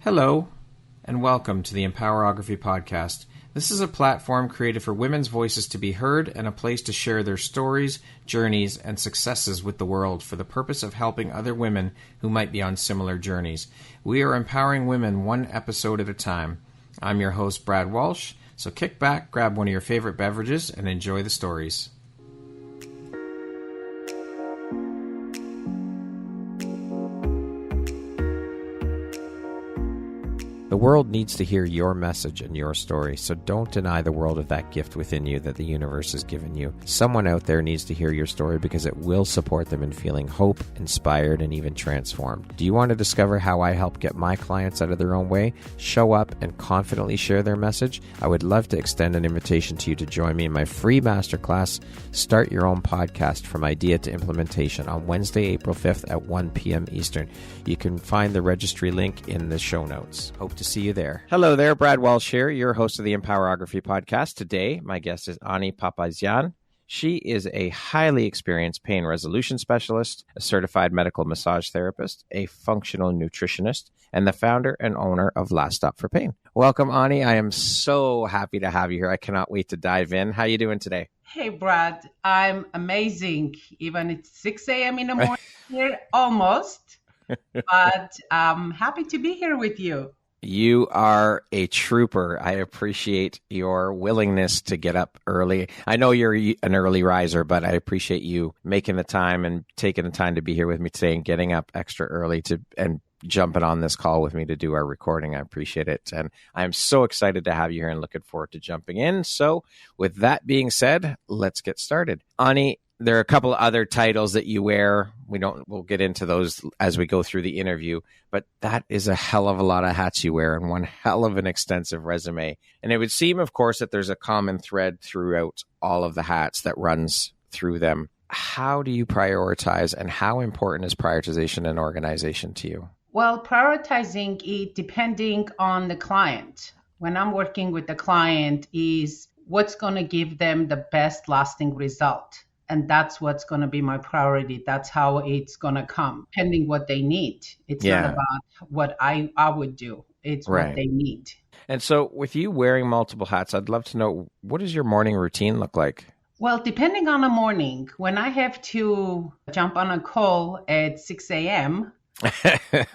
Hello, and welcome to the Empowerography Podcast. This is a platform created for women's voices to be heard and a place to share their stories, journeys, and successes with the world for the purpose of helping other women who might be on similar journeys. We are empowering women one episode at a time. I'm your host, Brad Walsh, so kick back, grab one of your favorite beverages, and enjoy the stories. The world needs to hear your message and your story, so don't deny the world of that gift within you that the universe has given you. Someone out there needs to hear your story because it will support them in feeling hope, inspired, and even transformed. Do you want to discover how I help get my clients out of their own way, show up, and confidently share their message? I would love to extend an invitation to you to join me in my free masterclass, Start Your Own Podcast from Idea to Implementation, on Wednesday, April 5th at 1 p.m. Eastern. You can find the registry link in the show notes. Hope to see you there. Hello there, Brad Walsh here, your host of the Empowerography Podcast. Today, my guest is Ani Papazyan. She is a highly experienced pain resolution specialist, a certified medical massage therapist, a functional nutritionist, and the founder and owner of Last Stop for Pain. Welcome, Ani. I am so happy to have you here. I cannot wait to dive in. How are you doing today? Hey, Brad. I'm amazing. Even it's 6 a.m. in the morning here, almost. But I'm happy to be here with you. You are a trooper. I appreciate your willingness to get up early. I know you're an early riser, but I appreciate you making the time and taking the time to be here with me today and getting up extra early and jumping on this call with me to do our recording. I appreciate it. And I'm so excited to have you here and looking forward to jumping in. So with that being said, let's get started. Ani, there are a couple of other titles that you wear. We'll get into those as we go through the interview, but that is a hell of a lot of hats you wear and one hell of an extensive resume. And it would seem, of course, that there's a common thread throughout all of the hats that runs through them. How do you prioritize, and how important is prioritization and organization to you? Well, prioritizing it depending on the client. When I'm working with the client is what's going to give them the best lasting result. And that's what's going to be my priority. That's how it's going to come, depending what they need. It's not about what I would do. It's what they need. And so with you wearing multiple hats, I'd love to know, what does your morning routine look like? Well, depending on the morning, when I have to jump on a call at 6 a.m., which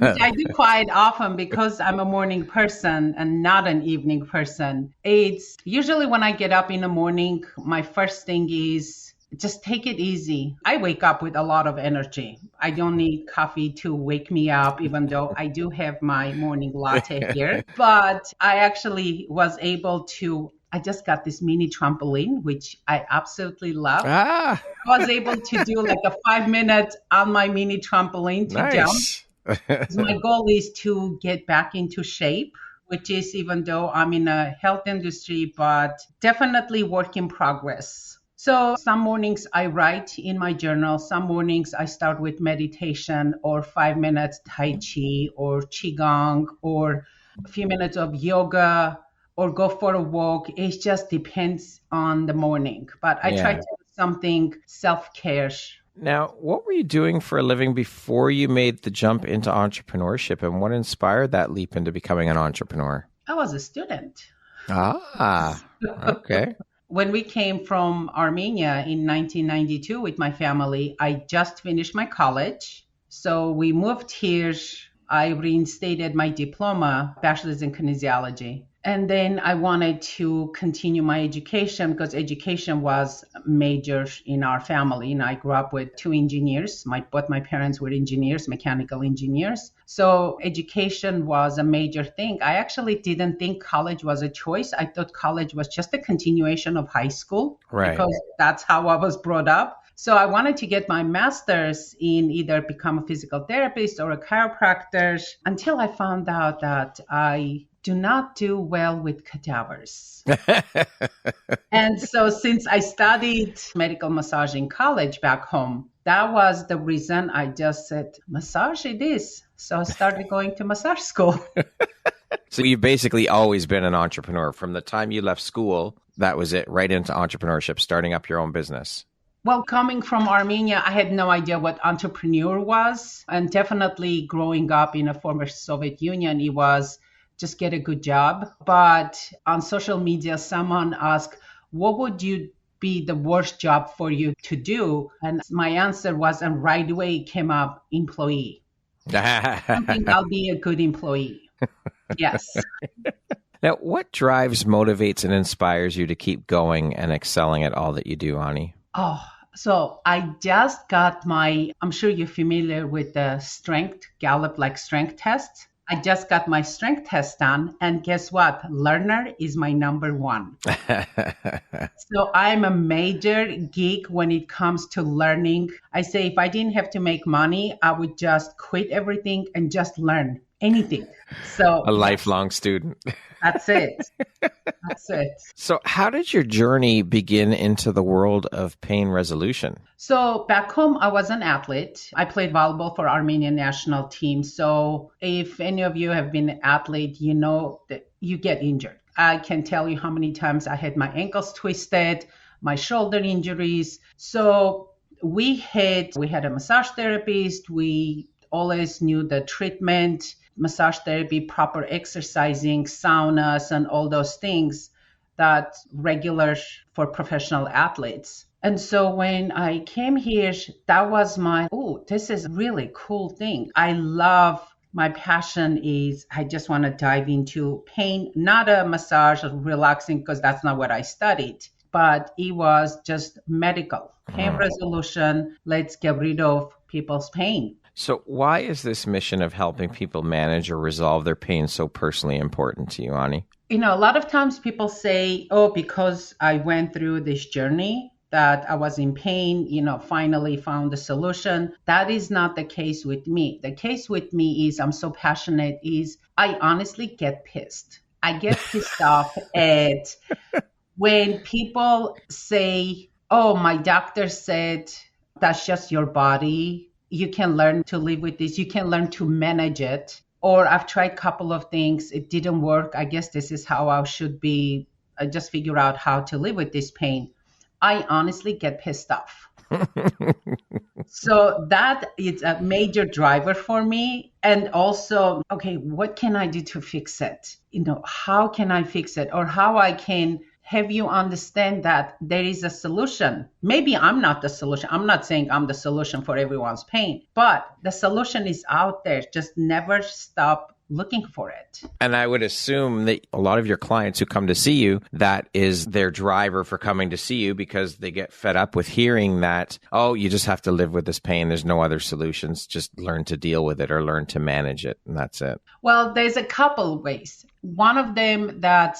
I do quite often because I'm a morning person and not an evening person. It's usually when I get up in the morning, my first thing is just take it easy. I wake up with a lot of energy. I don't need coffee to wake me up, even though I do have my morning latte here. But I actually was able to, I just got this mini trampoline, which I absolutely love. I was able to do like a 5-minute on my mini trampoline to jump. My goal is to get back into shape, which is, even though I'm in a health industry, but definitely work in progress. So some mornings I write in my journal. Some mornings I start with meditation or 5 minutes Tai Chi or Qigong or a few minutes of yoga or go for a walk. It just depends on the morning. But I try to do something self-care. Now, what were you doing for a living before you made the jump into entrepreneurship, and what inspired that leap into becoming an entrepreneur? I was a student. Okay. When we came from Armenia in 1992 with my family, I just finished my college. So we moved here. I reinstated my diploma, bachelor's in Kinesiology. And then I wanted to continue my education because education was major in our family. And I grew up with 2 engineers. Both my parents were engineers, mechanical engineers. So education was a major thing. I actually didn't think college was a choice. I thought college was just a continuation of high school because that's how I was brought up. So I wanted to get my master's in either become a physical therapist or a chiropractor until I found out that I do not do well with cadavers. And so since I studied medical massage in college back home, that was the reason I just said, massage it is. So I started going to massage school. So you've basically always been an entrepreneur. From the time you left school, that was it, right into entrepreneurship, starting up your own business. Well, coming from Armenia, I had no idea what entrepreneur was. And definitely growing up in a former Soviet Union, it was just get a good job. But on social media, someone asked, what would you be the worst job for you to do? And my answer was, and right away it came up, employee. I think I'll be a good employee. Yes. Now, what drives, motivates, and inspires you to keep going and excelling at all that you do, Ani? Oh, so I just got I'm sure you're familiar with the Gallup strength test. I just got my strength test done. And guess what? Learner is my number one. So I'm a major geek when it comes to learning. I say if I didn't have to make money, I would just quit everything and just learn anything. So a lifelong student. That's it. That's it. So how did your journey begin into the world of pain resolution? So back home, I was an athlete. I played volleyball for Armenian national team. So if any of you have been an athlete, you know that you get injured. I can tell you how many times I had my ankles twisted, my shoulder injuries. So we had a massage therapist. We always knew the treatment, massage therapy, proper exercising, saunas, and all those things that regular for professional athletes. And so when I came here, that was this is a really cool thing. My passion is I just want to dive into pain, not a massage or relaxing, because that's not what I studied, but it was just medical pain resolution. Let's get rid of people's pain. So why is this mission of helping people manage or resolve their pain so personally important to you, Ani? A lot of times people say, because I went through this journey that I was in pain, finally found a solution. That is not the case with me. The case with me is I'm so passionate I honestly get pissed. I get pissed off at when people say, my doctor said that's just your body. You can learn to live with this. You can learn to manage it. Or I've tried a couple of things. It didn't work. I guess this is how I should be. I just figure out how to live with this pain. I honestly get pissed off. So that is a major driver for me. And also, what can I do to fix it? How can I fix it? Or how I can have you understand that there is a solution. Maybe I'm not the solution. I'm not saying I'm the solution for everyone's pain, but the solution is out there. Just never stop looking for it. And I would assume that a lot of your clients who come to see you, that is their driver for coming to see you, because they get fed up with hearing that, you just have to live with this pain. There's no other solutions. Just learn to deal with it or learn to manage it. And that's it. Well, there's a couple ways. One of them that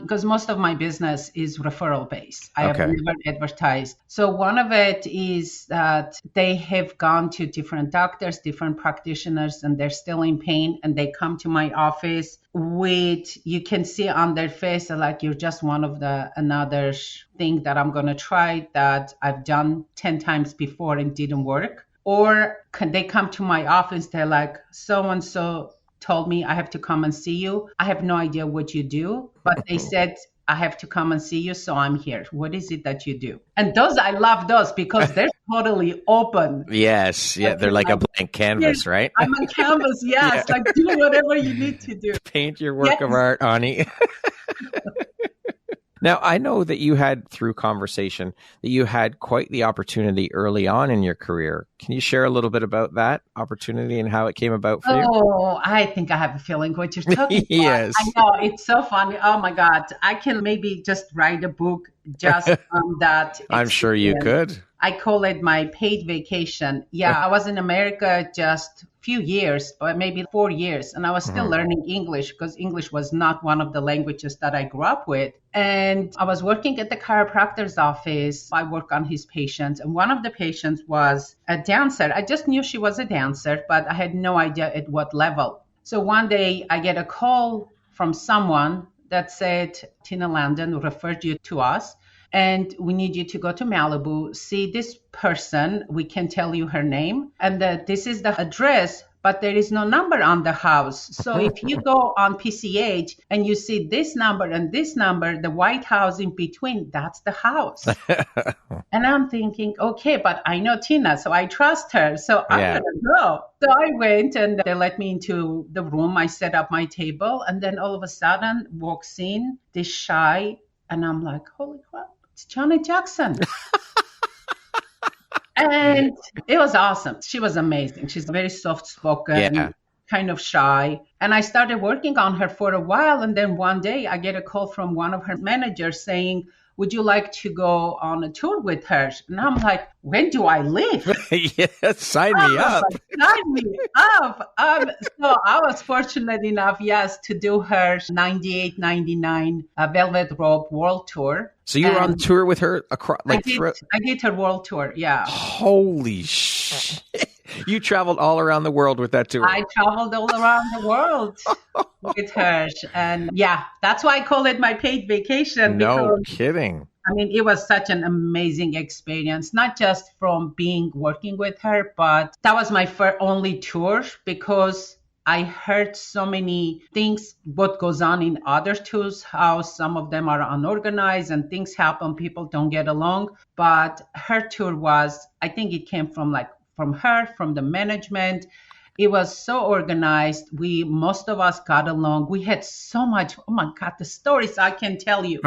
because most of my business is referral based. I have never advertised. So one of it is that they have gone to different doctors, different practitioners, and they're still in pain. And they come to my office you can see on their face, like, you're just one of another thing that I'm going to try that I've done 10 times before and didn't work. Or they come to my office, they're like, so-and-so told me I have to come and see you. I have no idea what you do, but they said I have to come and see you, so I'm here. What is it that you do? And I love those because they're totally open. Yes. Yeah. They're like a blank canvas, right? I'm a canvas. Yes. Yeah. Like, do whatever you need to do. Paint your work of art, Ani. Now, I know that you had, through conversation, that you had quite the opportunity early on in your career. Can you share a little bit about that opportunity and how it came about for you? Oh, I think I have a feeling what you're talking about. Yes. I know. It's so funny. Oh, my God. I can maybe just write a book just on that experience. I'm sure you could. I call it my paid vacation. Yeah, I was in America just a few years, but maybe 4 years. And I was still learning English because English was not one of the languages that I grew up with. And I was working at the chiropractor's office. I work on his patients. And one of the patients was a dancer. I just knew she was a dancer, but I had no idea at what level. So one day I get a call from someone that said, Tina Landon referred you to us. And we need you to go to Malibu, see this person. We can tell you her name. And that this is the address, but there is no number on the house. So if you go on PCH and you see this number and this number, the white house in between, that's the house. And I'm thinking, okay, but I know Tina, so I trust her. So I'm going to go. So I went and they let me into the room. I set up my table, and then all of a sudden walks in this shy, and I'm like, holy crap, it's Janet Jackson. And it was awesome. She was amazing. She's very soft-spoken, kind of shy. And I started working on her for a while. And then one day I get a call from one of her managers saying, would you like to go on a tour with her? And I'm like, when do I leave? Sign me up. Sign me up. So I was fortunate enough, to do her 98, 99 Velvet Rope World Tour. So you were on tour with her across? I did her world tour, Holy shit. You traveled all around the world with that tour. I traveled all around the world with her. And that's why I call it my paid vacation. No kidding. I mean, it was such an amazing experience, not just from working with her, but that was my only tour because I heard so many things, what goes on in other tours, how some of them are unorganized and things happen, people don't get along. But her tour was, I think it came from her, from the management. It was so organized. Most of us got along. We had so much, oh my God, the stories I can tell you.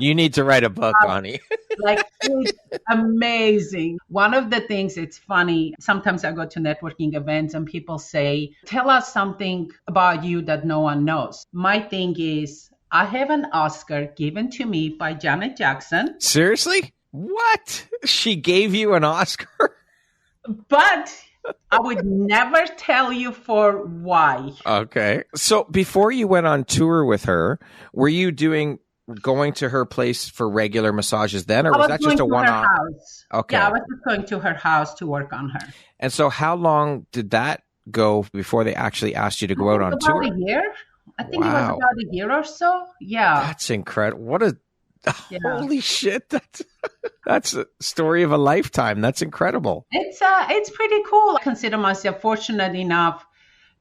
You need to write a book, Ani. It's amazing. One of the things, it's funny, sometimes I go to networking events and people say, tell us something about you that no one knows. My thing is, I have an Oscar given to me by Janet Jackson. Seriously? What? She gave you an Oscar? But I would never tell you for why. Okay. So before you went on tour with her, were you going to her place for regular massages then, or was that just a one-off? Okay. Yeah, I was just going to her house to work on her. And so how long did that go before they actually asked you to go out on tour? About a year. I think it was about a year or so. Yeah. That's incredible. Holy shit. That's a story of a lifetime. That's incredible. It's pretty cool. I consider myself fortunate enough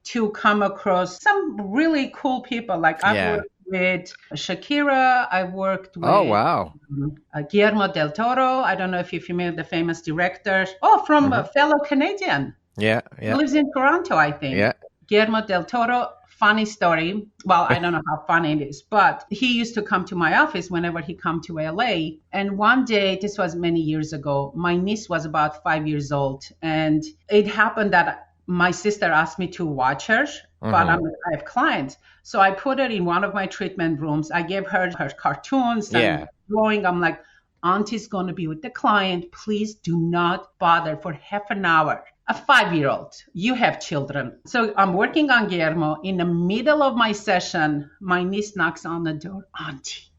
to come across some really cool people. Like I've worked with Shakira. I worked with Guillermo del Toro. I don't know if you're familiar with the famous director. From a fellow Canadian. Yeah. He lives in Toronto, I think. Yeah. Guillermo del Toro. Funny story. Well, I don't know how funny it is, but he used to come to my office whenever he come to LA. And one day, this was many years ago, my niece was about 5 years old. And it happened that my sister asked me to watch her, but I have clients. So I put her in one of my treatment rooms. I gave her cartoons and drawing. I'm like, Auntie's going to be with the client. Please do not bother for half an hour. A 5-year-old, you have children. So I'm working on Guillermo. In the middle of my session, my niece knocks on the door. Auntie.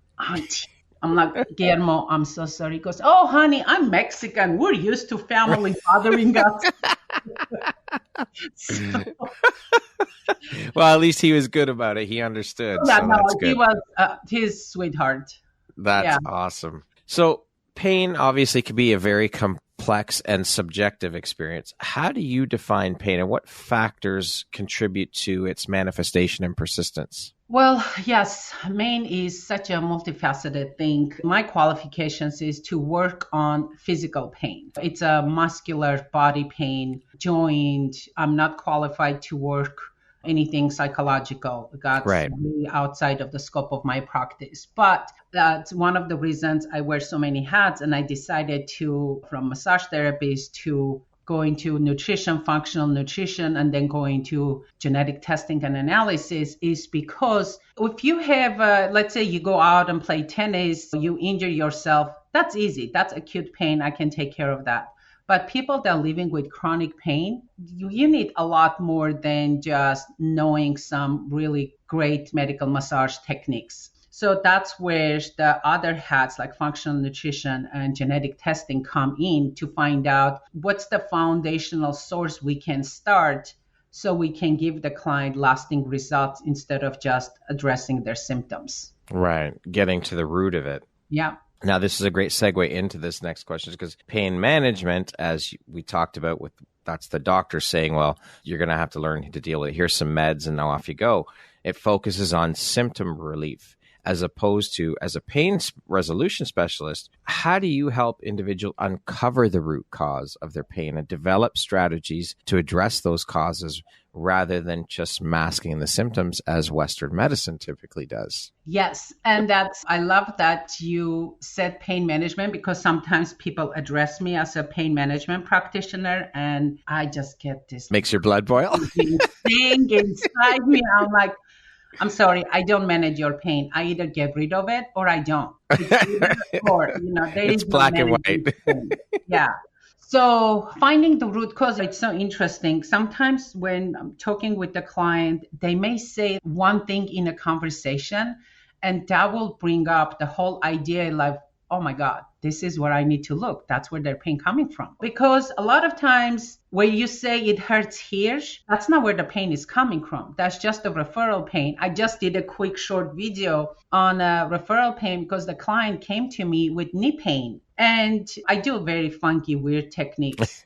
I'm like, Guillermo, I'm so sorry. He goes, oh, honey, I'm Mexican. We're used to family bothering us. Well, at least he was good about it. He understood. He was his sweetheart. That's awesome. So pain obviously can be a very complex and subjective experience. How do you define pain, and what factors contribute to its manifestation and persistence? Well, yes, pain is such a multifaceted thing. My qualifications is to work on physical pain. It's a muscular body pain, joint. I'm not qualified to work anything psychological. That's really outside of the scope of my practice. But that's one of the reasons I wear so many hats, and I decided to, from massage therapist to going to nutrition, functional nutrition, and then going to genetic testing and analysis, is because if you have, let's say you go out and play tennis, you injure yourself, that's easy. That's acute pain. I can take care of that. But people that are living with chronic pain, you need a lot more than just knowing some really great medical massage techniques. So that's where the other hats like functional nutrition and genetic testing come in to find out what's the foundational source we can start so we can give the client lasting results instead of just addressing their symptoms. Right. Getting to the root of it. Yeah. Now, this is a great segue into this next question because pain management, as we talked about with that's the doctor saying, well, you're going to have to learn to deal with it. Here's some meds and now off you go. It focuses on symptom relief as opposed to, as a pain resolution specialist, how do you help individuals uncover the root cause of their pain and develop strategies to address those causes rather than just masking the symptoms as Western medicine typically does? Yes. And I love that you said pain management, because sometimes people address me as a pain management practitioner and I just get this. Makes your blood boil? Thing inside me. I'm like, I'm sorry, I don't manage your pain. I either get rid of it or I don't. It's black and white. Yeah. So finding the root cause, it's so interesting. Sometimes when I'm talking with the client, they may say one thing in a conversation, and that will bring up the whole idea like, oh my God, this is where I need to look. That's where their pain coming from. Because a lot of times when you say it hurts here, that's not where the pain is coming from. That's just a referral pain. I just did a quick short video on a referral pain because the client came to me with knee pain. And I do very funky, weird techniques,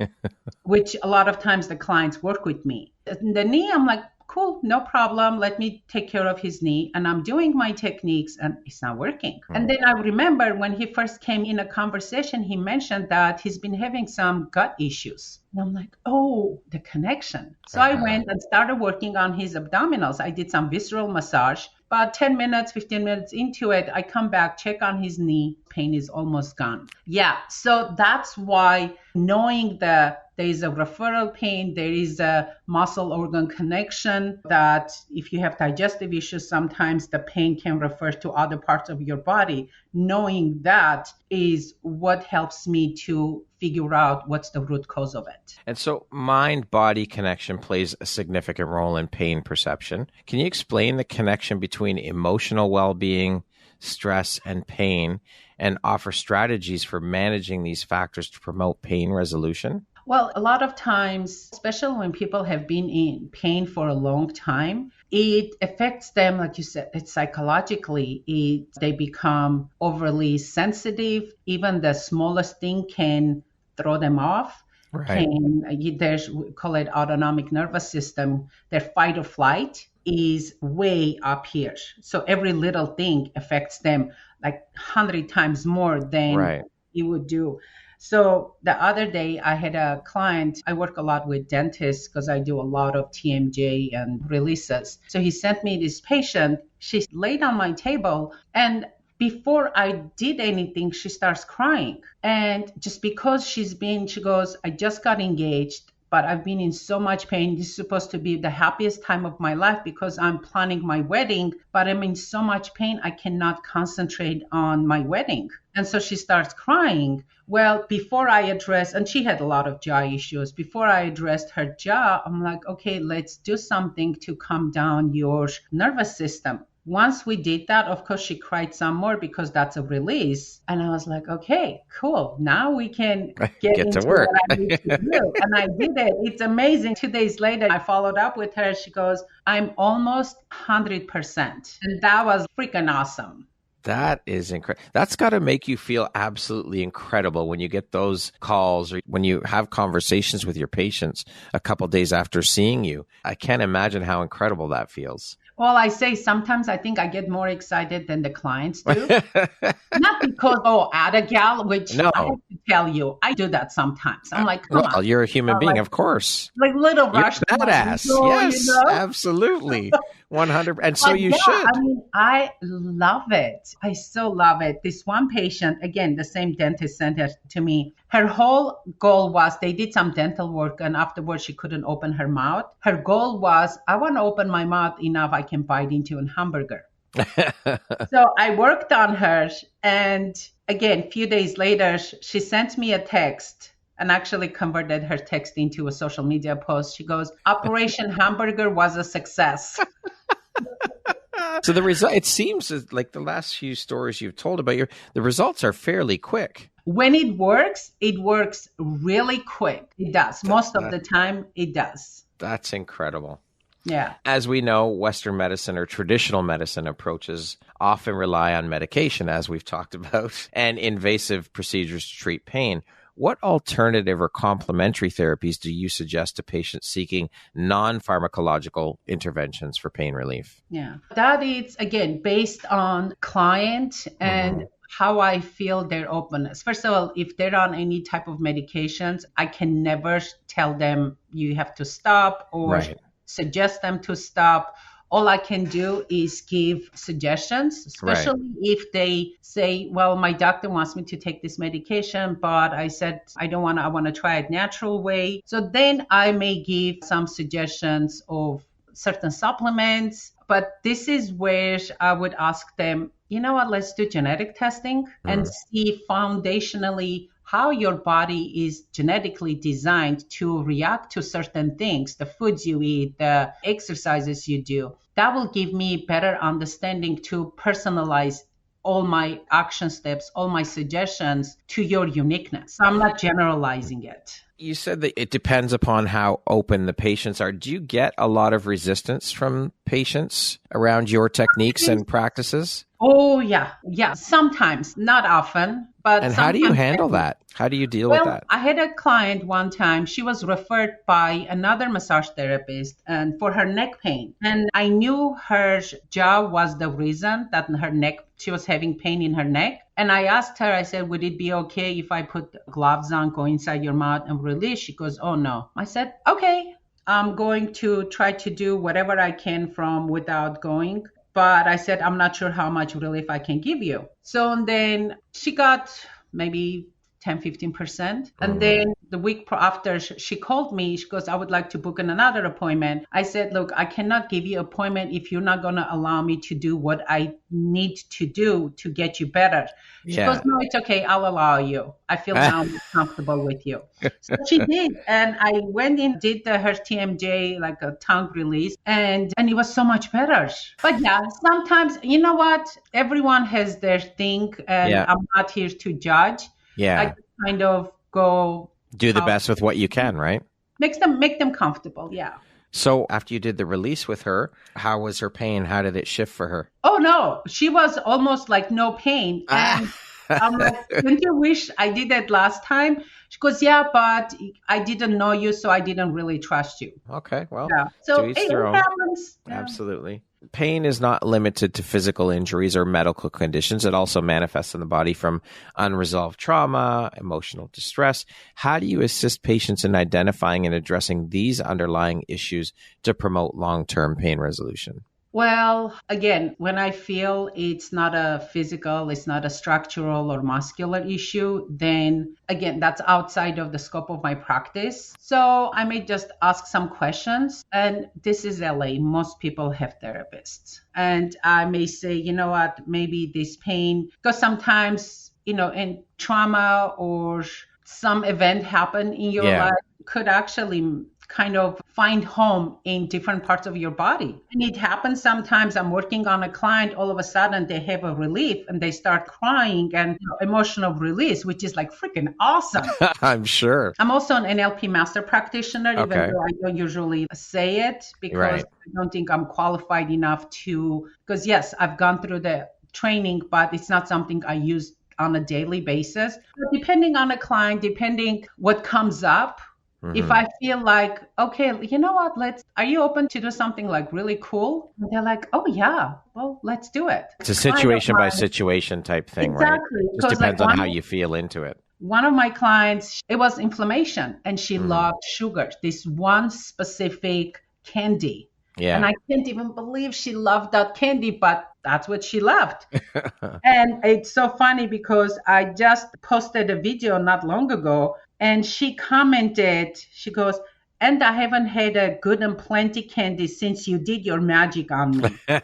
which a lot of times the clients work with me. The knee, I'm like, cool, no problem. Let me take care of his knee. And I'm doing my techniques and it's not working. And then I remember when he first came in a conversation, he mentioned that he's been having some gut issues. And I'm like, oh, the connection. So I went and started working on his abdominals. I did some visceral massage. About 10 minutes, 15 minutes into it, I come back, check on his knee. Pain is almost gone. Yeah. So that's why knowing that there is a referral pain, there is a muscle organ connection, that if you have digestive issues, sometimes the pain can refer to other parts of your body. Knowing that is what helps me to figure out what's the root cause of it. And so mind-body connection plays a significant role in pain perception. Can you explain the connection between emotional well-being, stress, and pain, and offer strategies for managing these factors to promote pain resolution? Well, a lot of times, especially when people have been in pain for a long time, it affects them, like you said, it's psychologically. They become overly sensitive. Even the smallest thing can throw them off. Right. We call it autonomic nervous system. Their fight or flight is way up here. So every little thing affects them like 100 times more than you would do. So the other day I had a client, I work a lot with dentists because I do a lot of TMJ and releases. So he sent me this patient. She laid on my table and before I did anything, she starts crying. And just because she goes, I just got engaged, but I've been in so much pain. This is supposed to be the happiest time of my life because I'm planning my wedding, but I'm in so much pain, I cannot concentrate on my wedding. And so she starts crying. Well, and she had a lot of jaw issues. Before I addressed her jaw, I'm like, okay, let's do something to calm down your nervous system. Once we did that, of course, she cried some more because that's a release. And I was like, okay, cool. Now we can get into to work. What I need to do. And I did it. It's amazing. 2 days later, I followed up with her. She goes, I'm almost 100%. And that was freaking awesome. That is incredible. That's got to make you feel absolutely incredible when you get those calls or when you have conversations with your patients a couple of days after seeing you. I can't imagine how incredible that feels. Well, I say sometimes I think I get more excited than the clients do. Not because, add a gal, which I have to tell you, I do that sometimes. I'm like, come on. You're a human being, of course. Like little rush. You're badass. Yes, absolutely. 100%. And so you should. I mean, I love it. I so love it. This one patient, again, the same dentist sent her to me. Her whole goal was they did some dental work and afterwards she couldn't open her mouth. Her goal was, I want to open my mouth enough I can bite into a hamburger. So I worked on her. And again, a few days later, she sent me a text and actually converted her text into a social media post. She goes, Operation Hamburger was a success. So the result, it seems like the last few stories you've told about the results are fairly quick. When it works really quick. It does. Most of the time, it does. That's incredible. Yeah. As we know, Western medicine or traditional medicine approaches often rely on medication, as we've talked about, and invasive procedures to treat pain. what alternative or complementary therapies do you suggest to patients seeking non-pharmacological interventions for pain relief? Yeah, that is, again, based on client and how I feel their openness. First of all, if they're on any type of medications, I can never tell them you have to stop or suggest them to stop. All I can do is give suggestions, especially if they say, well, my doctor wants me to take this medication, but I said, I want to try it natural way. So then I may give some suggestions of certain supplements, but this is where I would ask them, you know what, let's do genetic testing and see foundationally how your body is genetically designed to react to certain things, the foods you eat, the exercises you do. That will give me better understanding to personalize all my action steps, all my suggestions to your uniqueness. I'm not generalizing it. You said that it depends upon how open the patients are. Do you get a lot of resistance from patients around your techniques and practices? Oh, yeah. Yeah. Sometimes, not often. And how do you handle that? How do you deal with that? I had a client one time. She was referred by another massage therapist and for her neck pain. And I knew her jaw was the reason that she was having pain in her neck. And I asked her, I said, would it be okay if I put gloves on, go inside your mouth and release? She goes, oh, no. I said, okay, I'm going to try to do whatever I can from without going. But I said, I'm not sure how much relief I can give you. So then she got maybe 10, 15%. And then the week after she called me, she goes, I would like to book another appointment. I said, look, I cannot give you an appointment if you're not going to allow me to do what I need to do to get you better. She goes, no, it's okay. I'll allow you. I feel now comfortable with you. So she did. And I went in, did her TMJ, like a tongue release, and it was so much better. But yeah, sometimes, you know what? Everyone has their thing, and I'm not here to judge. I just kind of go do the best with what you can, right? Make them comfortable. Yeah. So after you did the release with her, how was her pain? How did it shift for her? Oh, no, she was almost like no pain. And I'm like, don't you wish I did that last time? She goes, yeah, but I didn't know you, so I didn't really trust you. Okay, well, so to each their own. Happens. Absolutely. Pain is not limited to physical injuries or medical conditions. It also manifests in the body from unresolved trauma, emotional distress. How do you assist patients in identifying and addressing these underlying issues to promote long-term pain resolution? Well, again, when I feel it's not a physical, it's not a structural or muscular issue, then again, that's outside of the scope of my practice. So I may just ask some questions. And this is LA. Most people have therapists. And I may say, you know what, maybe this pain, because sometimes, in trauma or some event happen in your life could actually kind of find home in different parts of your body. And it happens sometimes. I'm working on a client, all of a sudden they have a relief and they start crying and emotional release, which is like freaking awesome. I'm sure. I'm also an NLP master practitioner, even though I don't usually say it because I don't think I'm qualified enough because yes, I've gone through the training, but it's not something I use on a daily basis. But depending on a client, depending what comes up, if I feel like, okay, you know what, are you open to do something like really cool? And they're like, oh yeah, well, let's do it. It's a situation by situation type thing, right? It just depends on how you feel into it. One of my clients, it was inflammation and she loved sugar, this one specific candy. Yeah. And I can't even believe she loved that candy, but that's what she loved. And it's so funny because I just posted a video not long ago and she commented, she goes, and I haven't had a good and plenty candy since you did your magic on me.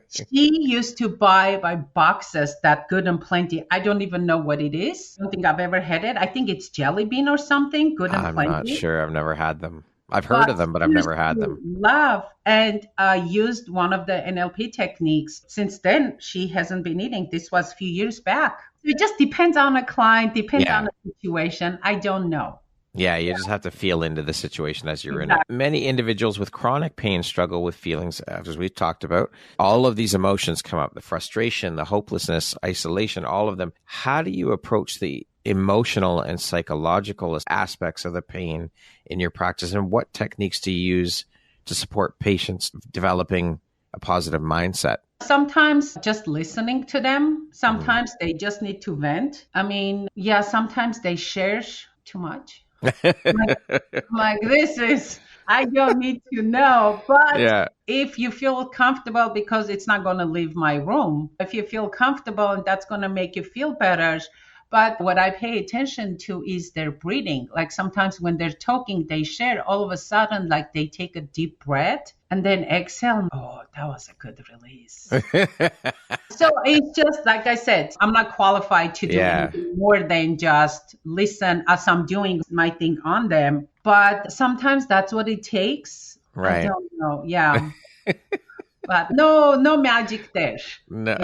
She used to buy by boxes that good and plenty. I don't even know what it is. I don't think I've ever had it. I think it's jelly bean or something, good and plenty. I'm not sure. I've never had them. I've heard of them, but I've never had them. Love and used one of the NLP techniques. Since then, she hasn't been eating. This was a few years back. It just depends on a client, depends on the situation. I don't know. Yeah, you just have to feel into the situation as you're in it. Many individuals with chronic pain struggle with feelings, as we've talked about. All of these emotions come up, the frustration, the hopelessness, isolation, all of them. How do you approach the emotional and psychological aspects of the pain in your practice? And what techniques do you use to support patients developing a positive mindset? Sometimes just listening to them. Sometimes they just need to vent. I mean, yeah, sometimes they share too much. like this is, I don't need to know. But if you feel comfortable, because it's not going to leave my room, if you feel comfortable and that's going to make you feel better. But what I pay attention to is their breathing. Like sometimes when they're talking, they share all of a sudden, like they take a deep breath and then exhale. Oh, that was a good release. So it's just, like I said, I'm not qualified to do anything more than just listen as I'm doing my thing on them. But sometimes that's what it takes. Right. I don't know. Yeah. But no magic there. No.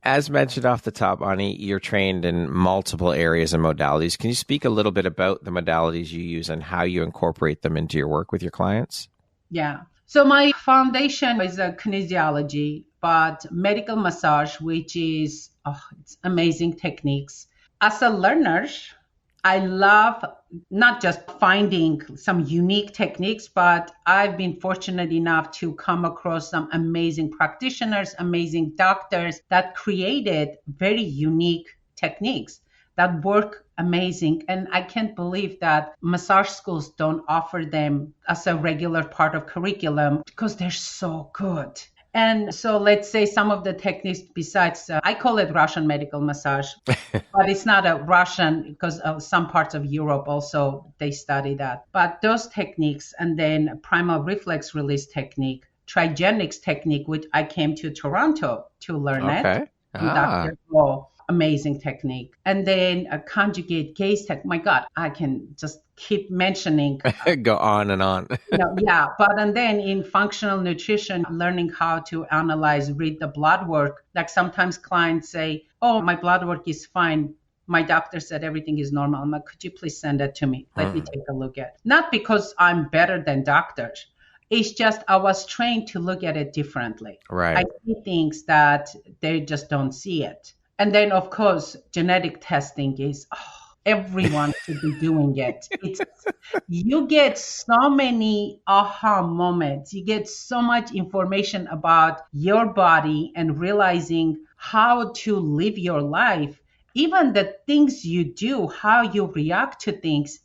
As mentioned off the top, Ani, you're trained in multiple areas and modalities. Can you speak a little bit about the modalities you use and how you incorporate them into your work with your clients? Yeah. So my foundation is a kinesiology, but medical massage, which is it's amazing techniques. As a learner, I love not just finding some unique techniques, but I've been fortunate enough to come across some amazing practitioners, amazing doctors that created very unique techniques that work amazing. And I can't believe that massage schools don't offer them as a regular part of curriculum because they're so good. And so let's say some of the techniques besides, I call it Russian medical massage, but it's not a Russian because some parts of Europe also, they study that. But those techniques, and then primal reflex release technique, trigenics technique, which I came to Toronto to learn it. Dr. Paul, amazing technique. And then a conjugate gaze technique. My God, I can just keep mentioning. Go on and on. And then in functional nutrition, learning how to analyze, read the blood work. Like sometimes clients say, oh, my blood work is fine. My doctor said everything is normal. I'm like, could you please send it to me? Let me take a look at it. Not because I'm better than doctors. It's just I was trained to look at it differently. Right. I see things that they just don't see it. And then, of course, genetic testing is, everyone should be doing it. You get so many aha moments. You get so much information about your body and realizing how to live your life. Even the things you do, how you react to things,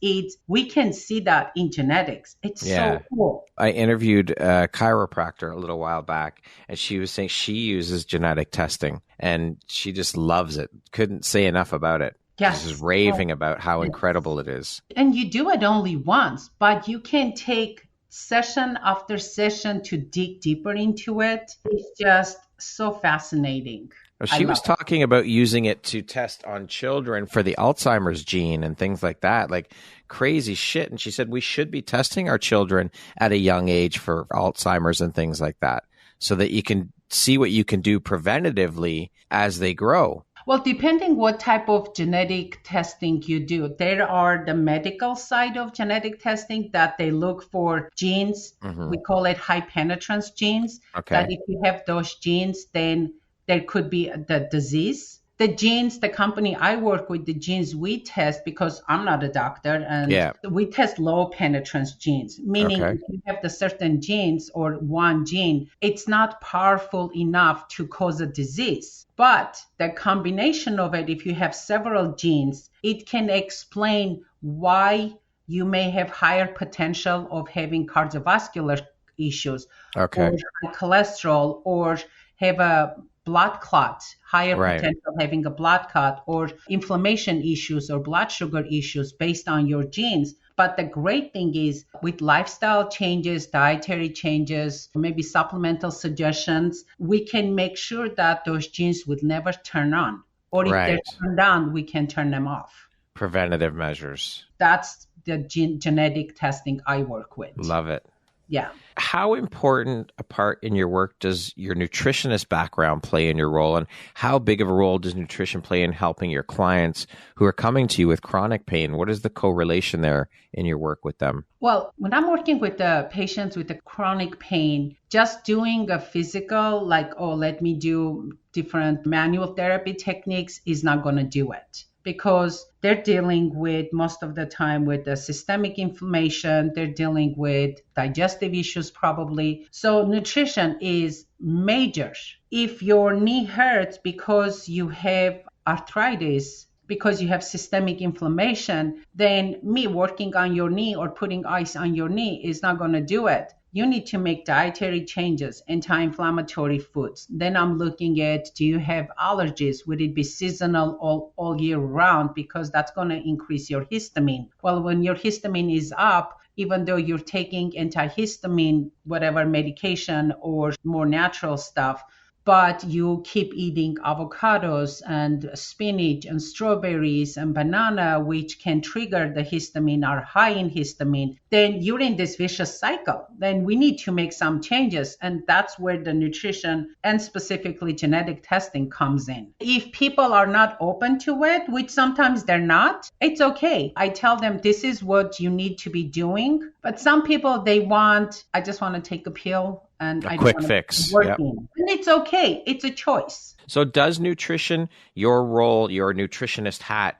we can see that in genetics. It's so cool. I interviewed a chiropractor a little while back, and she was saying she uses genetic testing, and she just loves it. Couldn't say enough about it. Yes. She's raving about how incredible it is. And you do it only once, but you can take session after session to dig deeper into it. It's just so fascinating. She was talking about using it to test on children for the Alzheimer's gene and things like that, like crazy shit. And she said we should be testing our children at a young age for Alzheimer's and things like that so that you can see what you can do preventatively as they grow. Well, depending what type of genetic testing you do, there are the medical side of genetic testing that they look for genes. Mm-hmm. We call it high penetrance genes. Okay. That if you have those genes, then there could be the disease. The genes, the company I work with, the genes we test, because I'm not a doctor, and we test low penetrance genes, meaning if you have the certain genes or one gene, it's not powerful enough to cause a disease. But the combination of it, if you have several genes, it can explain why you may have higher potential of having cardiovascular issues, or high cholesterol, or have a blood clot, higher potential of having a blood clot, or inflammation issues or blood sugar issues based on your genes. But the great thing is with lifestyle changes, dietary changes, maybe supplemental suggestions, we can make sure that those genes would never turn on. Or if they're turned on, we can turn them off. Preventative measures. That's the genetic testing I work with. Love it. Yeah. How important a part in your work does your nutritionist background play in your role? And how big of a role does nutrition play in helping your clients who are coming to you with chronic pain? What is the correlation there in your work with them? Well, when I'm working with the patients with the chronic pain, just doing a physical, like, let me do different manual therapy techniques is not going to do it. because they're dealing with most of the time with the systemic inflammation. They're dealing with digestive issues probably. So nutrition is major. If your knee hurts because you have arthritis, because you have systemic inflammation, then me working on your knee or putting ice on your knee is not going to do it. You need to make dietary changes, anti-inflammatory foods. Then I'm looking at, do you have allergies? Would it be seasonal all year round? Because that's going to increase your histamine. Well, when your histamine is up, even though you're taking antihistamine, whatever medication or more natural stuff, but you keep eating avocados and spinach and strawberries and banana, which can trigger the histamine, are high in histamine, then you're in this vicious cycle. Then we need to make some changes. And that's where the nutrition and specifically genetic testing comes in. If people are not open to it, which sometimes they're not, it's okay. I tell them this is what you need to be doing. But some people, I just want to take a pill. And a quick fix. Yep. And it's okay. It's a choice. So does nutrition, your role, your nutritionist hat,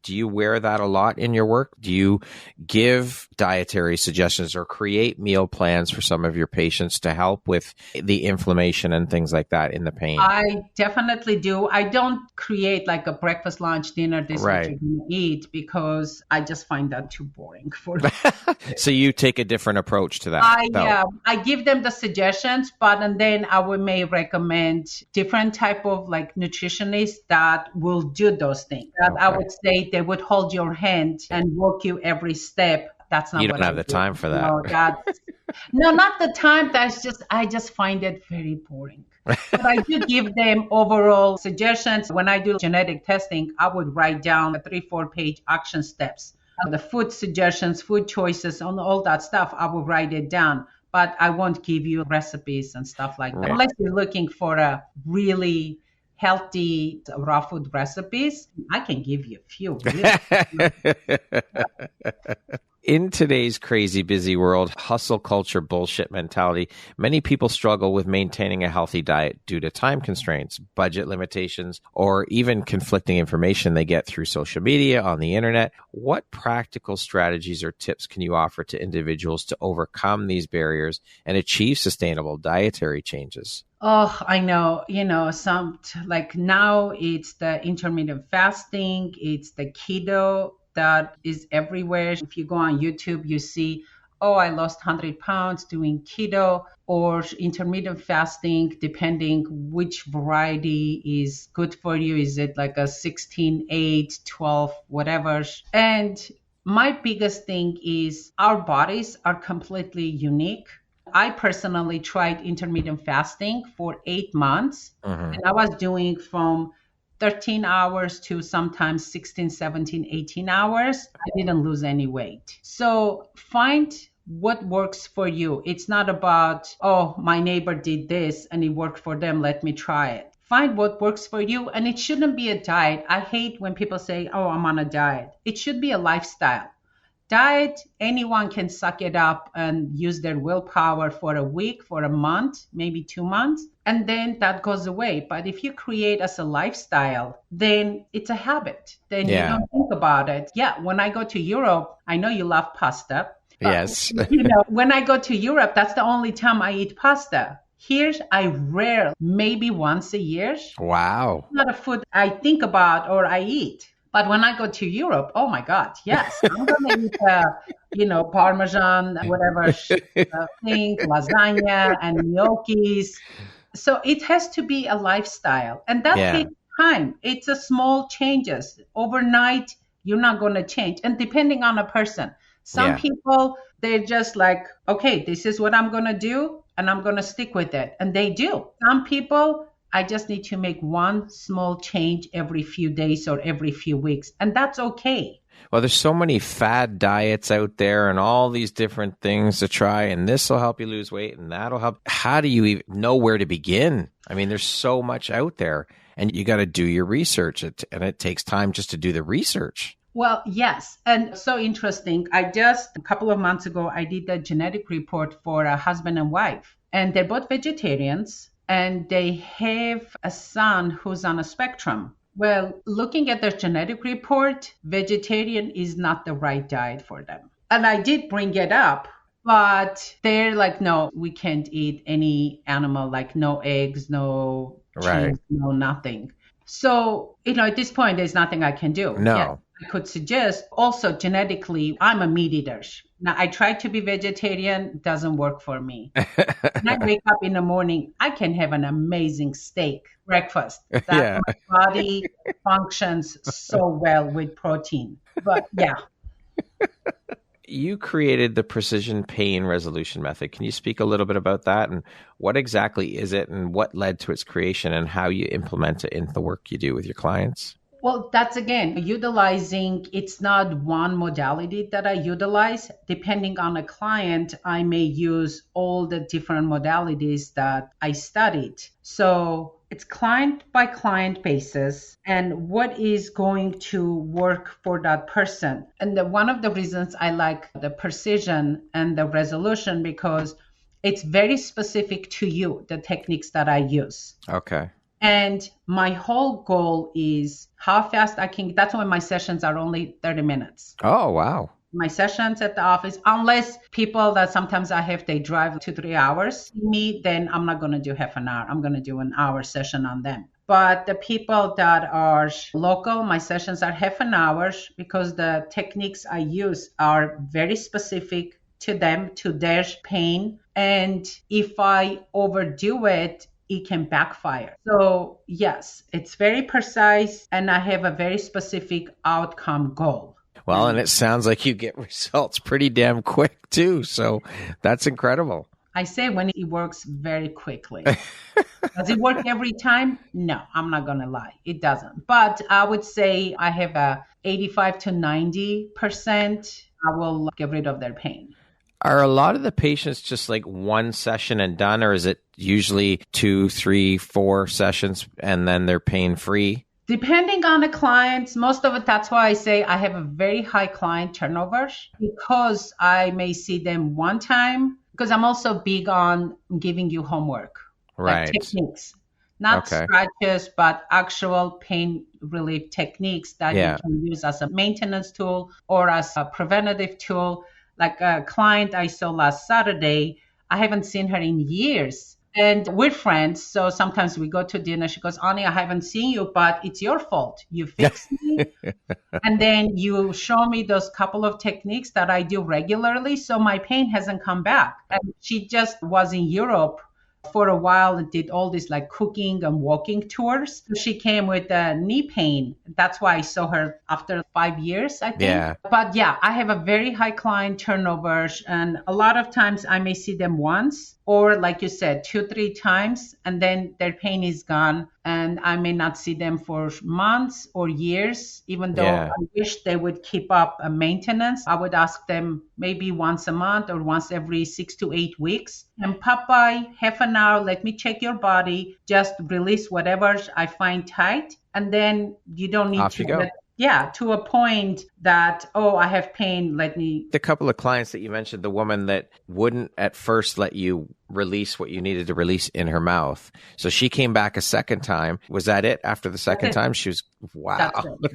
do you wear that a lot in your work? Do you give dietary suggestions or create meal plans for some of your patients to help with the inflammation and things like that in the pain? I definitely do. I don't create like a breakfast, lunch, dinner, this right. What you're going to eat, because I just find that too boring for me. So you take a different approach to that? I give them the suggestions, and then I may recommend different type of like nutritionists that will do those things. Okay. I would say they would hold your hand and walk you every step. That's not. You don't have the time for that. No, not the time. I just find it very boring. But I do give them overall suggestions. When I do genetic testing, I would write down 3-4 page action steps. The food suggestions, food choices, and all that stuff, I will write it down. But I won't give you recipes and stuff like that. Right. Unless you're looking for a really healthy raw food recipes, I can give you a few. Really. In today's crazy busy world, hustle culture, bullshit mentality, many people struggle with maintaining a healthy diet due to time constraints, budget limitations, or even conflicting information they get through social media, on the internet. What practical strategies or tips can you offer to individuals to overcome these barriers and achieve sustainable dietary changes? Oh, I know, some like now it's the intermittent fasting, it's the keto that is everywhere. If you go on YouTube, you see, I lost 100 pounds doing keto or intermittent fasting, depending which variety is good for you. Is it like a 16, 8, 12, whatever? And my biggest thing is our bodies are completely unique. I personally tried intermittent fasting for 8 months, and I was doing from 13 hours to sometimes 16, 17, 18 hours. I didn't lose any weight. So find what works for you. It's not about, my neighbor did this and it worked for them, let me try it. Find what works for you, and it shouldn't be a diet. I hate when people say, I'm on a diet. It should be a lifestyle. Diet, anyone can suck it up and use their willpower for a week, for a month, maybe 2 months, and then that goes away. But if you create as a lifestyle, then it's a habit. Then you don't think about it. Yeah, when I go to Europe, I know you love pasta. Yes. When I go to Europe, that's the only time I eat pasta. Here, I rarely, maybe once a year. Wow. It's not a food I think about or I eat. But when I go to Europe, oh my God, yes, I'm going to eat, Parmesan, whatever thing, lasagna and gnocchis. So it has to be a lifestyle. And that takes time. It's a small changes. Overnight, you're not going to change. And depending on a person, some people, they're just like, okay, this is what I'm going to do, and I'm going to stick with it. And they do. Some people, I just need to make one small change every few days or every few weeks. And that's okay. Well, there's so many fad diets out there and all these different things to try. And this will help you lose weight and that'll help. How do you even know where to begin? I mean, there's so much out there and you got to do your research. And it takes time just to do the research. Well, yes. And so interesting. A couple of months ago, I did a genetic report for a husband and wife. And they're both vegetarians. And they have a son who's on a spectrum. Well, looking at their genetic report, vegetarian is not the right diet for them. And I did bring it up, but they're like, no, we can't eat any animal, like no eggs, no Right. cheese, no nothing. So, at this point, there's nothing I can do. No. Yeah, I could suggest also genetically, I'm a meat eater. Now, I tried to be vegetarian, doesn't work for me. When I wake up in the morning, I can have an amazing steak breakfast. Yeah. My body functions so well with protein. But yeah. You created the precision pain resolution method. Can you speak a little bit about that and what exactly is it and what led to its creation and how you implement it in the work you do with your clients? Well, that's again, utilizing, it's not one modality that I utilize. Depending on a client, I may use all the different modalities that I studied. So it's client by client basis and what is going to work for that person. And one of the reasons I like the precision and the resolution because it's very specific to you, the techniques that I use. Okay. And my whole goal is how fast I can. That's why my sessions are only 30 minutes. Oh, wow. My sessions at the office, unless people that sometimes I have, they drive 2-3 hours. Me, then I'm not going to do half an hour. I'm going to do an hour session on them. But the people that are local, my sessions are half an hour because the techniques I use are very specific to them, to their pain. And if I overdo it, it can backfire. So yes, it's very precise and I have a very specific outcome goal. Well, and it sounds like you get results pretty damn quick too. So that's incredible. I say when it works very quickly. Does it work every time? No, I'm not going to lie. It doesn't. But I would say I have a 85 to 90%. I will get rid of their pain. Are a lot of the patients just like one session and done, or is it usually 2, 3, 4 sessions and then they're pain-free? Depending on the clients, most of it, that's why I say I have a very high client turnover because I may see them one time because I'm also big on giving you homework, right? Like techniques, not scratches, but actual pain relief techniques that you can use as a maintenance tool or as a preventative tool. Like a client I saw last Saturday, I haven't seen her in years. And we're friends, so sometimes we go to dinner. She goes, Ani, I haven't seen you, but it's your fault. You fixed me. And then you show me those couple of techniques that I do regularly, so my pain hasn't come back. And she just was in Europe for a while and did all this like cooking and walking tours. So she came with knee pain. That's why I saw her after 5 years, I think. Yeah. But yeah, I have a very high client turnover. And a lot of times I may see them once or like you said, 2-3 times, and then their pain is gone. And I may not see them for months or years, even though I wish they would keep up a maintenance. I would ask them maybe once a month or once every 6 to 8 weeks. And pop by half an hour, let me check your body, just release whatever I find tight. And then you don't need Off to you go. To a point that, I have pain, let me. The couple of clients that you mentioned, the woman that wouldn't at first let you release what you needed to release in her mouth. So she came back a second time. Was that it after the second time? She was, wow,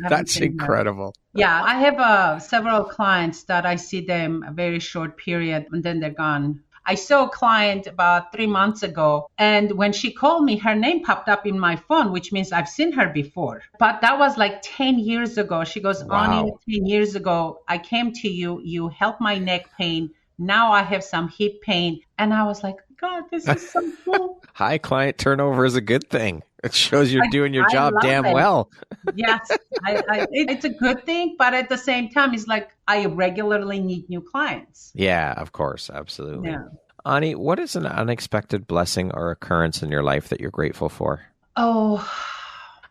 that's incredible. Yeah, I have several clients that I see them a very short period and then they're gone. I saw a client about 3 months ago, and when she called me, her name popped up in my phone, which means I've seen her before. But that was like 10 years ago. She goes, Ani, 10 years ago, I came to you, you helped my neck pain. Now I have some hip pain. And I was like, God, this is so cool. High client turnover is a good thing. It shows you're doing your job damn well. Yes, it's a good thing. But at the same time, it's like I regularly need new clients. Yeah, of course. Absolutely. Yeah. Ani, what is an unexpected blessing or occurrence in your life that you're grateful for? Oh,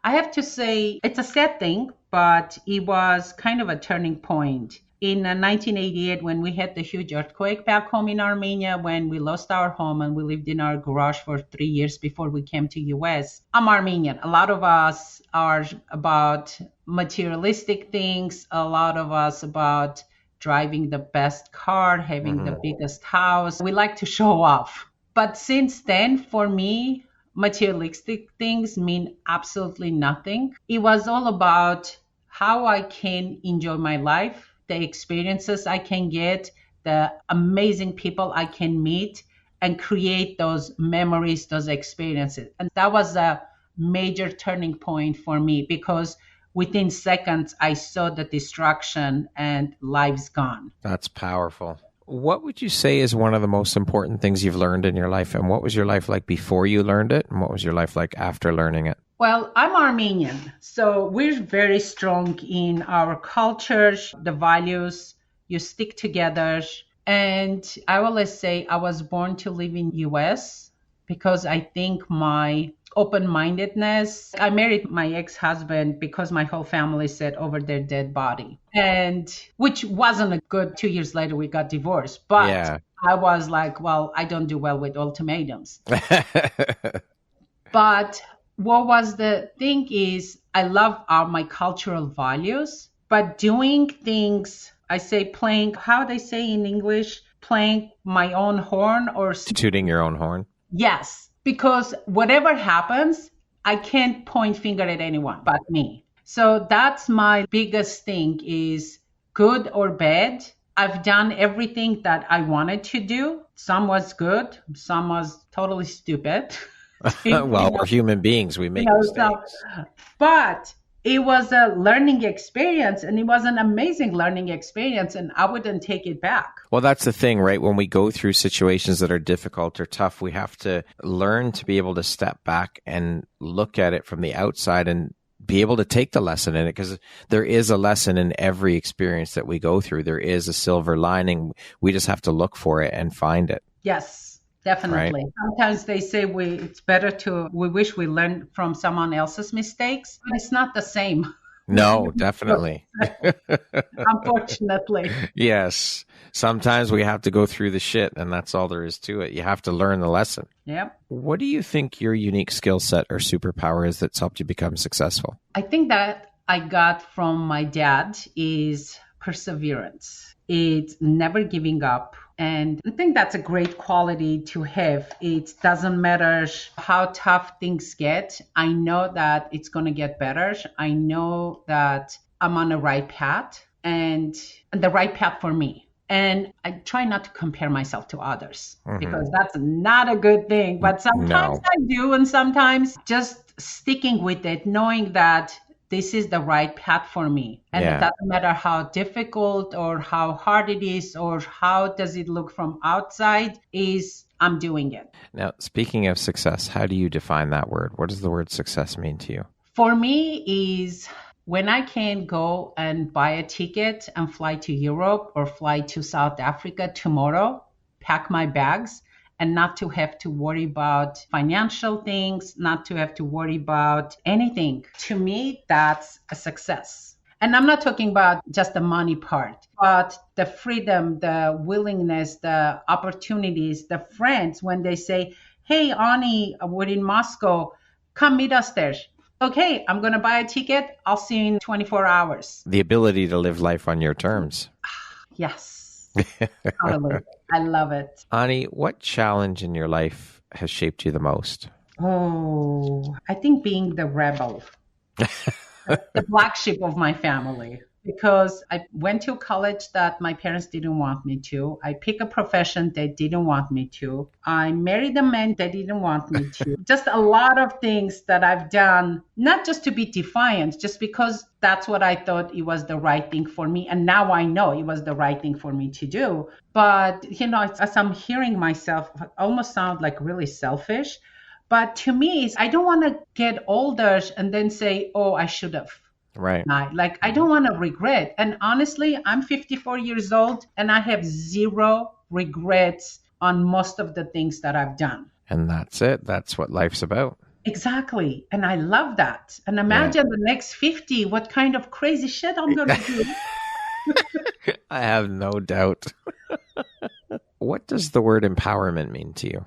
I have to say it's a sad thing, but it was kind of a turning point. In 1988, when we had the huge earthquake back home in Armenia, when we lost our home and we lived in our garage for 3 years before we came to US. I'm Armenian. A lot of us are about materialistic things. A lot of us about driving the best car, having the biggest house. We like to show off. But since then, for me, materialistic things mean absolutely nothing. It was all about how I can enjoy my life, the experiences I can get, the amazing people I can meet, and create those memories, those experiences. And that was a major turning point for me, because within seconds, I saw the destruction and lives gone. That's powerful. What would you say is one of the most important things you've learned in your life? And what was your life like before you learned it? And what was your life like after learning it? Well, I'm Armenian, so we're very strong in our culture, the values, you stick together. And I always say I was born to live in US because I think my open-mindedness, I married my ex-husband because my whole family said over their dead body, and which wasn't a good. 2 years later, we got divorced. But yeah. I was like, well, I don't do well with ultimatums. But what was the thing is, I love my cultural values, but doing things, I say playing, how they say in English, playing my own horn or tooting your own horn. Yes, because whatever happens, I can't point finger at anyone but me. So that's my biggest thing is good or bad. I've done everything that I wanted to do. Some was good, some was totally stupid. Well, we're human beings. We make mistakes. But it was a learning experience, and it was an amazing learning experience, and I wouldn't take it back. Well, that's the thing, right? When we go through situations that are difficult or tough, we have to learn to be able to step back and look at it from the outside and be able to take the lesson in it, because there is a lesson in every experience that we go through. There is a silver lining. We just have to look for it and find it. Yes. Definitely. Right. Sometimes they say we wish we learned from someone else's mistakes, but it's not the same. No, definitely. Unfortunately. Yes. Sometimes we have to go through the shit, and that's all there is to it. You have to learn the lesson. Yep. What do you think your unique skill set or superpower is that's helped you become successful? I think that I got from my dad is perseverance. It's never giving up. And I think that's a great quality to have. It doesn't matter how tough things get. I know that it's going to get better. I know that I'm on the right path and the right path for me. And I try not to compare myself to others because that's not a good thing. But sometimes I do. And sometimes just sticking with it, knowing that this is the right path for me. And it doesn't matter how difficult or how hard it is or how does it look from outside, I'm doing it. Now, speaking of success, how do you define that word? What does the word success mean to you? For me is when I can go and buy a ticket and fly to Europe or fly to South Africa tomorrow, pack my bags, and not to have to worry about financial things, not to have to worry about anything. To me, that's a success. And I'm not talking about just the money part, but the freedom, the willingness, the opportunities, the friends, when they say, hey, Ani, we're in Moscow, come meet us there. Okay, I'm going to buy a ticket. I'll see you in 24 hours. The ability to live life on your terms. Yes. Totally. I love it. Ani, what challenge in your life has shaped you the most? Oh, I think being the rebel, the black sheep of my family, because I went to college that my parents didn't want me to. I picked a profession they didn't want me to. I married a man they didn't want me to. Just a lot of things that I've done, not just to be defiant, just because that's what I thought it was the right thing for me. And now I know it was the right thing for me to do. But, as I'm hearing myself, I almost sound like really selfish. But to me, I don't want to get older and then say, oh, I should have. Right. Like, I don't want to regret. And honestly, I'm 54 years old and I have zero regrets on most of the things that I've done. And that's it. That's what life's about. Exactly. And I love that. And imagine the next 50, what kind of crazy shit I'm going to do. I have no doubt. What does the word empowerment mean to you?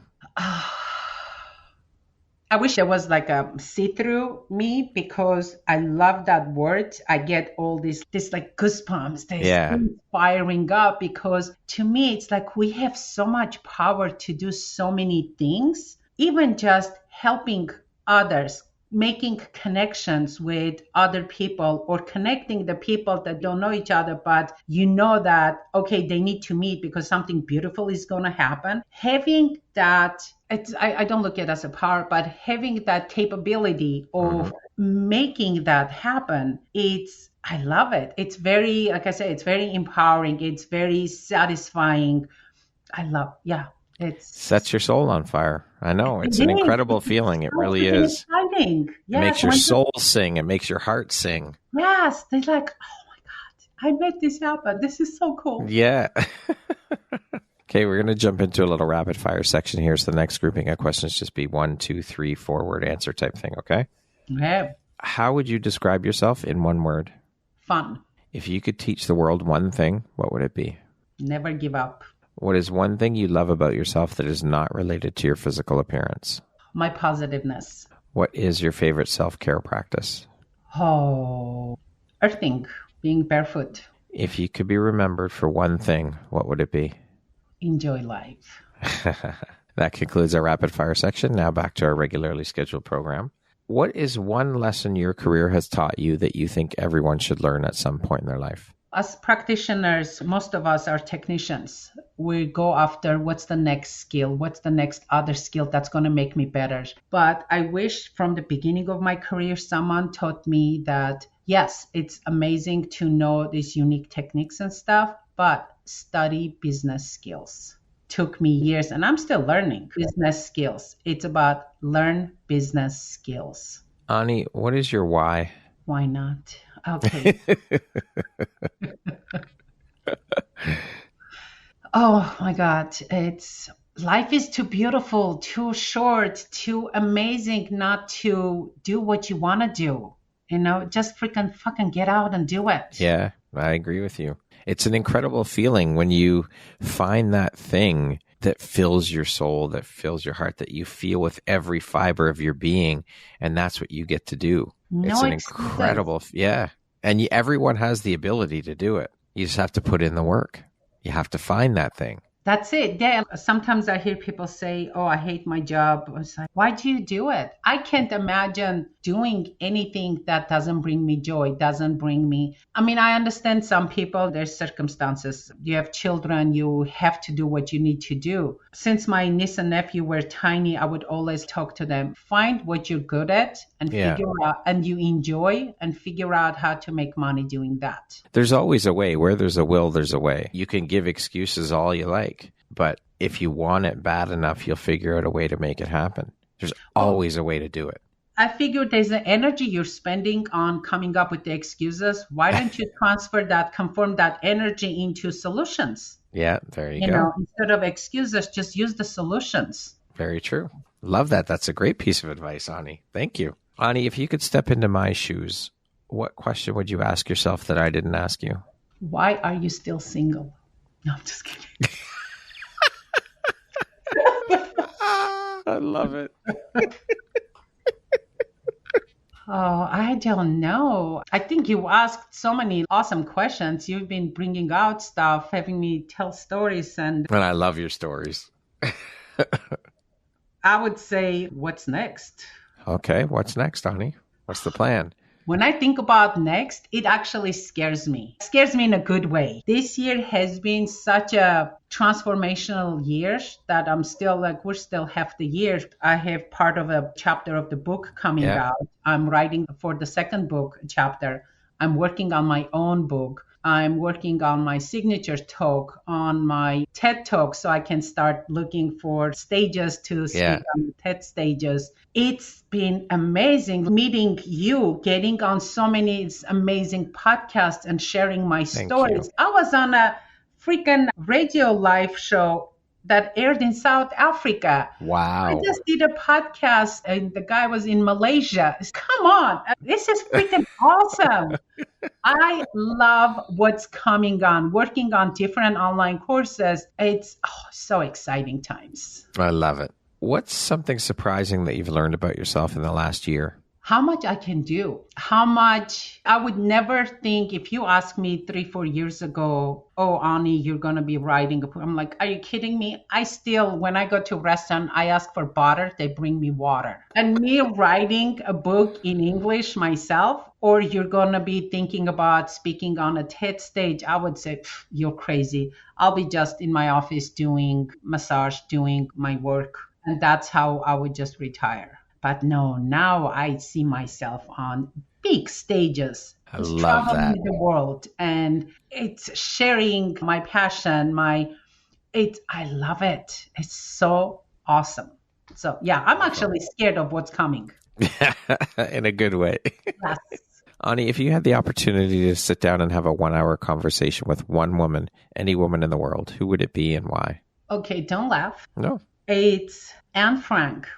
I wish there was like a see-through me, because I love that word. I get all this like goosebumps, firing up, because to me, it's like we have so much power to do so many things, even just helping others, making connections with other people, or connecting the people that don't know each other, but you know that, okay, they need to meet because something beautiful is going to happen. Having that, I don't look at it as a power, but having that capability of making that happen, I love it. It's very, like I said, it's very empowering. It's very satisfying. It sets your soul on fire. I know. It's an incredible feeling. It really is. Exciting. Yes, it makes your soul sing. It makes your heart sing. Yes. They're like, oh my God, I made this happen. This is so cool. Yeah. Okay, we're going to jump into a little rapid fire section here. So the next grouping of questions just be 1, 2, 3, 4-word answer type thing. Okay. Okay. How would you describe yourself in one word? Fun. If you could teach the world one thing, what would it be? Never give up. What is one thing you love about yourself that is not related to your physical appearance? My positiveness. What is your favorite self-care practice? Oh, earthing, being barefoot. If you could be remembered for one thing, what would it be? Enjoy life. That concludes our rapid fire section. Now back to our regularly scheduled program. What is one lesson your career has taught you that you think everyone should learn at some point in their life? As practitioners, most of us are technicians. We go after what's the next skill, what's the next other skill that's going to make me better. But I wish from the beginning of my career, someone taught me that, yes, it's amazing to know these unique techniques and stuff, but study business skills. Took me years, and I'm still learning business skills. It's about learn business skills. Ani, what is your why? Why not? Okay. Oh my God. Life is too beautiful, too short, too amazing not to do what you want to do. Just freaking fucking get out and do it. Yeah, I agree with you. It's an incredible feeling when you find that thing that fills your soul, that fills your heart, that you feel with every fiber of your being, and that's what you get to do. It's an incredible, yeah. And everyone has the ability to do it. You just have to put in the work. You have to find that thing. That's it. Yeah. Sometimes I hear people say, oh, I hate my job. It's like, why do you do it? I can't imagine doing anything that doesn't bring me joy, doesn't bring me. I understand some people, there's circumstances. You have children, you have to do what you need to do. Since my niece and nephew were tiny, I would always talk to them. Find what you're good at and figure out, and you enjoy, and figure out how to make money doing that. There's always a way. Where there's a will, there's a way. You can give excuses all you like, but if you want it bad enough, you'll figure out a way to make it happen. There's always a way to do it. I figured there's the energy you're spending on coming up with the excuses. Why don't you conform that energy into solutions? Yeah, there you go. Instead of excuses, just use the solutions. Very true. Love that. That's a great piece of advice, Ani. Thank you. Ani, if you could step into my shoes, what question would you ask yourself that I didn't ask you? Why are you still single? No, I'm just kidding. I love it. Oh, I don't know. I think you asked so many awesome questions. You've been bringing out stuff, having me tell stories. And I love your stories. I would say, what's next? Okay, what's next, Ani? What's the plan? When I think about next, it actually scares me. It scares me in a good way. This year has been such a transformational year that we're still half the year. I have part of a chapter of the book coming out. I'm writing for the second book chapter. I'm working on my own book. I'm working on my signature talk, on my TED talk, so I can start looking for stages to speak on TED stages. It's been amazing meeting you, getting on so many amazing podcasts and sharing my stories. I was on a freaking radio live show that aired in South Africa. Wow. I just did a podcast and the guy was in Malaysia. Come on. This is freaking awesome. I love what's coming on, working on different online courses. It's so exciting times. I love it. What's something surprising that you've learned about yourself in the last year? how much I can do, how much I would never think. If you asked me 3-4 years ago, oh, Ani, you're going to be writing a book. I'm like, are you kidding me? I still, when I go to a restaurant, I ask for water. They bring me water. And me writing a book in English myself, or you're going to be thinking about speaking on a TED stage, I would say, you're crazy. I'll be just in my office doing massage, doing my work. And that's how I would just retire. But no, now I see myself on big stages. I love that. The world, and it's sharing my passion. I love it. It's so awesome. So yeah, I'm actually scared of what's coming. In a good way. Yes. Ani, if you had the opportunity to sit down and have a 1-hour conversation with one woman, any woman in the world, who would it be and why? Okay, don't laugh. No. It's Anne Frank.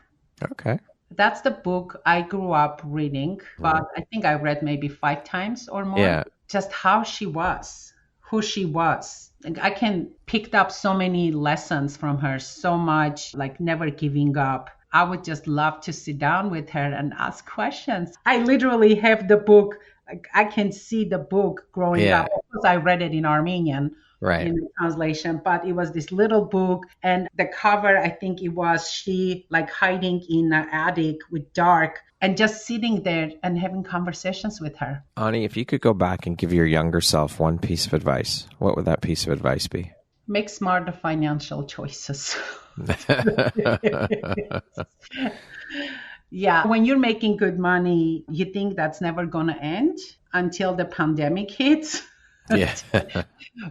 Okay. That's the book I grew up reading, but I think I read maybe 5 times or more. Yeah. Just how she was, who she was. Like, I can pick up so many lessons from her, so much, like never giving up. I would just love to sit down with her and ask questions. I literally have the book. Like, I can see the book growing up. Of course, I read it in Armenian. Right. In the translation, but it was this little book, and the cover, I think it was she like hiding in an attic with dark and just sitting there and having conversations with her. Ani, if you could go back and give your younger self one piece of advice, what would that piece of advice be? Make smarter financial choices. Yeah, when you're making good money, you think that's never going to end until the pandemic hits. Yeah.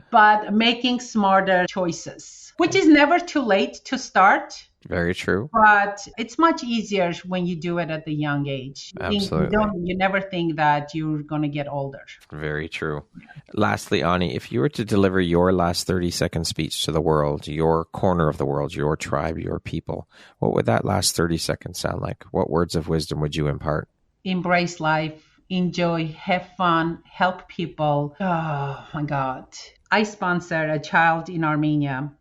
But making smarter choices, which is never too late to start. Very true. But it's much easier when you do it at the young age. Absolutely. You never think that you're going to get older. Very true. Lastly, Ani, if you were to deliver your last 30-second speech to the world, your corner of the world, your tribe, your people, what would that last 30 seconds sound like? What words of wisdom would you impart? Embrace life. Enjoy, have fun, help people. Oh my God. I sponsored a child in Armenia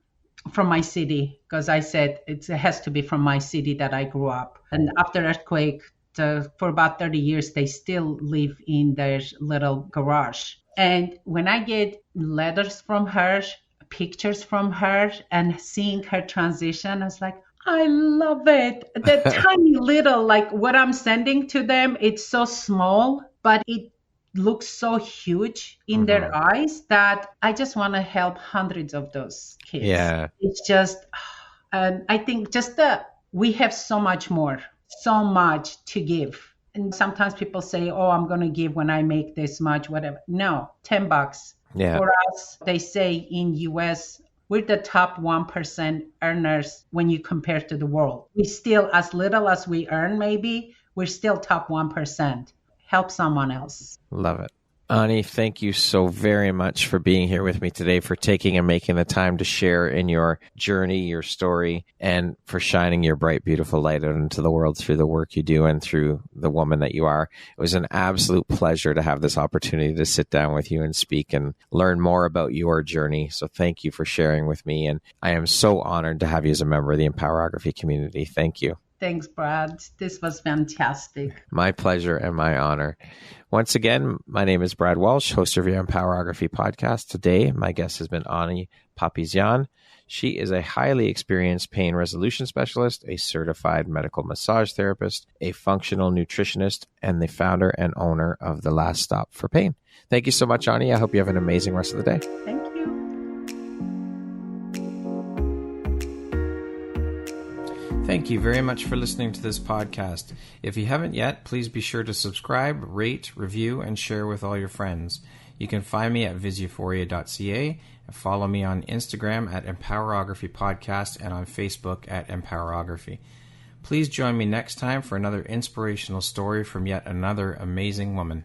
from my city because I said it has to be from my city that I grew up. And after earthquake, for about 30 years, they still live in their little garage. And when I get letters from her, pictures from her, and seeing her transition, I was like, I love it. The tiny little, like what I'm sending to them, it's so small, but it looks so huge in their eyes that I just want to help hundreds of those kids. Yeah. It's just, and I think just we have so much more, so much to give. And sometimes people say, oh, I'm going to give when I make this much, whatever. No, $10. Yeah. For us, they say in US, we're the top 1% earners when you compare to the world. We still, as little as we earn, maybe, we're still top 1%. Help someone else. Love it. Ani, thank you so very much for being here with me today, for taking and making the time to share in your journey, your story, and for shining your bright, beautiful light out into the world through the work you do and through the woman that you are. It was an absolute pleasure to have this opportunity to sit down with you and speak and learn more about your journey. So thank you for sharing with me. And I am so honored to have you as a member of the Empowerography community. Thank you. Thanks, Brad. This was fantastic. My pleasure and my honor. Once again, my name is Brad Walsh, host of your Empowerography Podcast. Today, my guest has been Ani Papazyan. She is a highly experienced pain resolution specialist, a certified medical massage therapist, a functional nutritionist, and the founder and owner of The Last Stop for Pain. Thank you so much, Ani. I hope you have an amazing rest of the day. Thank you. Thank you very much for listening to this podcast. If you haven't yet, please be sure to subscribe, rate, review, and share with all your friends. You can find me at viseuphoria.ca and follow me on Instagram at Empowerography Podcast and on Facebook at Empowerography. Please join me next time for another inspirational story from yet another amazing woman.